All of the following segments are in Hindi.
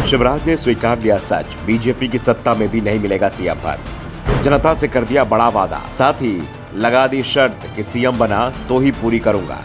शिवराज ने स्वीकार लिया सच, बीजेपी की सत्ता में भी नहीं मिलेगा सीएम पद। जनता से कर दिया बड़ा वादा, साथ ही लगा दी शर्त कि सीएम बना तो ही पूरी करूंगा।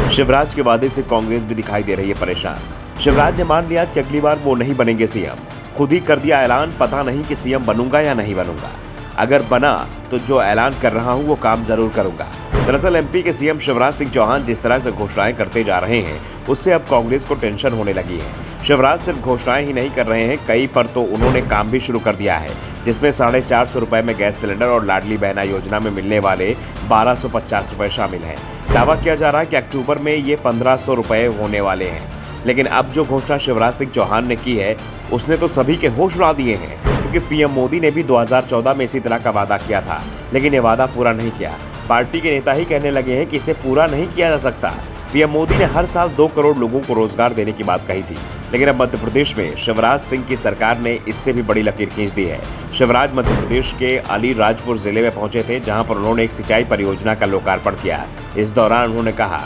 शिवराज के वादे से कांग्रेस भी दिखाई दे रही है परेशान। शिवराज ने मान लिया कि अगली बार वो नहीं बनेंगे सीएम, खुद ही कर दिया ऐलान, पता नहीं कि सीएम बनूंगा या नहीं बनूंगा। अगर बना तो जो ऐलान कर रहा हूं वो काम जरूर करूंगा। दरअसल एमपी के सीएम शिवराज सिंह चौहान जिस तरह से घोषणाएं करते जा रहे हैं, उससे अब कांग्रेस को टेंशन होने लगी है। शिवराज सिर्फ घोषणाएं ही नहीं कर रहे हैं, कई पर तो उन्होंने काम भी शुरू कर दिया है, जिसमें 450 रुपए में गैस सिलेंडर और लाडली बहना योजना में मिलने वाले 1250 रुपए शामिल हैं। दावा किया जा रहा है कि अक्टूबर में ये 1500 रुपए होने वाले हैं। लेकिन अब जो घोषणा शिवराज सिंह चौहान ने की है, उसने तो सभी के होश उड़ा दिए हैं, क्योंकि पीएम मोदी ने भी 2014 में इसी तरह का वादा किया था, लेकिन ये वादा पूरा नहीं किया। पार्टी के नेता ही कहने लगे हैं कि इसे पूरा नहीं किया जा सकता। पीएम मोदी ने हर साल 2 करोड़ लोगों को रोजगार देने की बात कही थी, लेकिन अब मध्य प्रदेश में शिवराज सिंह की सरकार ने इससे भी बड़ी लकीर खींच दी है। शिवराज मध्य प्रदेश के अलीराजपुर जिले में पहुंचे थे, जहां पर उन्होंने एक सिंचाई परियोजना का लोकार्पण किया। इस दौरान उन्होंने कहा,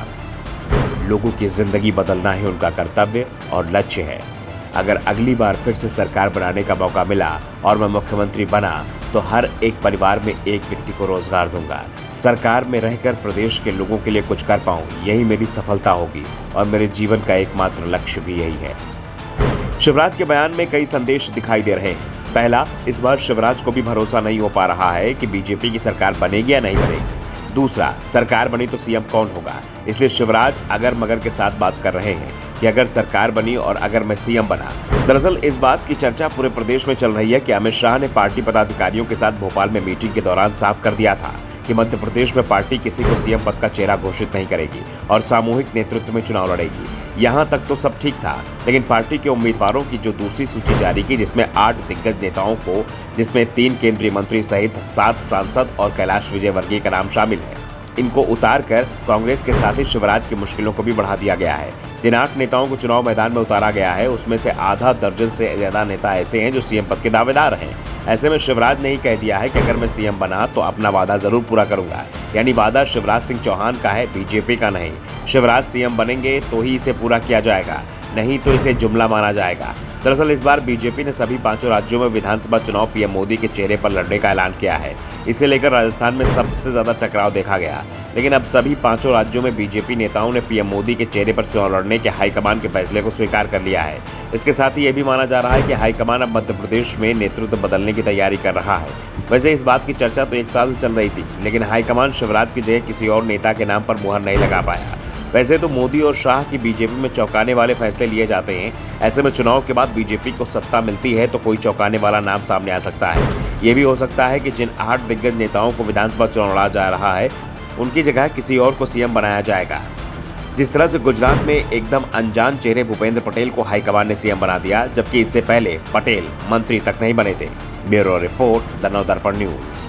लोगों की जिंदगी बदलना ही उनका कर्तव्य और लक्ष्य है। अगर अगली बार फिर से सरकार बनाने का मौका मिला और मैं मुख्यमंत्री बना तो हर एक परिवार में एक व्यक्ति को रोजगार दूंगा। सरकार में रहकर प्रदेश के लोगों के लिए कुछ कर पाऊं, यही मेरी सफलता होगी और मेरे जीवन का एकमात्र लक्ष्य भी यही है। शिवराज के बयान में कई संदेश दिखाई दे रहे हैं। पहला, इस बार शिवराज को भी भरोसा नहीं हो पा रहा है कि बीजेपी की सरकार बनेगी या नहीं बनेगी। दूसरा, सरकार बनी तो सीएम कौन होगा, इसलिए शिवराज अगर मगर के साथ बात कर रहे हैं कि अगर सरकार बनी और अगर मैं सीएम बना। दरअसल इस बात की चर्चा पूरे प्रदेश में चल रही है कि अमित शाह ने पार्टी पदाधिकारियों के साथ भोपाल में मीटिंग के दौरान साफ कर दिया था कि मध्य प्रदेश में पार्टी किसी को सीएम पद का चेहरा घोषित नहीं करेगी और सामूहिक नेतृत्व में चुनाव लड़ेगी। यहाँ तक तो सब ठीक था, लेकिन पार्टी के उम्मीदवारों की जो दूसरी सूची जारी की, जिसमें 8 दिग्गज नेताओं को, जिसमें 3 केंद्रीय मंत्री सहित 7 सांसद और कैलाश विजयवर्गीय का नाम शामिल है, इनको उतार कर कांग्रेस के साथ ही शिवराज की मुश्किलों को भी बढ़ा दिया गया है। जिन 8 नेताओं को चुनाव मैदान में उतारा गया है, उसमें से आधा दर्जन से ज्यादा नेता ऐसे हैं जो सीएम पद के दावेदार हैं। ऐसे में शिवराज ने ही कह दिया है कि अगर मैं सीएम बना तो अपना वादा जरूर पूरा करूंगा। यानी वादा शिवराज सिंह चौहान का है, बीजेपी का नहीं। शिवराज सीएम बनेंगे तो ही इसे पूरा किया जाएगा, नहीं तो इसे जुमला माना जाएगा। दरअसल इस बार बीजेपी ने सभी 5 राज्यों में विधानसभा चुनाव पीएम मोदी के चेहरे पर लड़ने का ऐलान किया है। इसे लेकर राजस्थान में सबसे ज्यादा टकराव देखा गया, लेकिन अब सभी 5 राज्यों में बीजेपी नेताओं ने पीएम मोदी के चेहरे पर चुनाव लड़ने के हाईकमान के फैसले को स्वीकार कर लिया है। इसके साथ ही ये भी माना जा रहा है कि हाईकमान अब मध्य प्रदेश में नेतृत्व बदलने की तैयारी कर रहा है। वैसे इस बात की चर्चा तो 1 साल से चल रही थी, लेकिन हाईकमान शिवराज की जगह किसी और नेता के नाम पर मुहर नहीं लगा पाया। वैसे तो मोदी और शाह की बीजेपी में चौंकाने वाले फैसले लिए जाते हैं। ऐसे में चुनाव के बाद बीजेपी को सत्ता मिलती है तो कोई चौंकाने वाला नाम सामने आ सकता है। ये भी हो सकता है कि जिन 8 दिग्गज नेताओं को विधानसभा चुनाव लड़ा जा रहा है, उनकी जगह किसी और को सीएम बनाया जाएगा। जिस तरह से गुजरात में एकदम अनजान चेहरे भूपेंद्र पटेल को हाईकमान ने सीएम बना दिया, जबकि इससे पहले पटेल मंत्री तक नहीं बने थे। Bureau report, the Navdarpan news.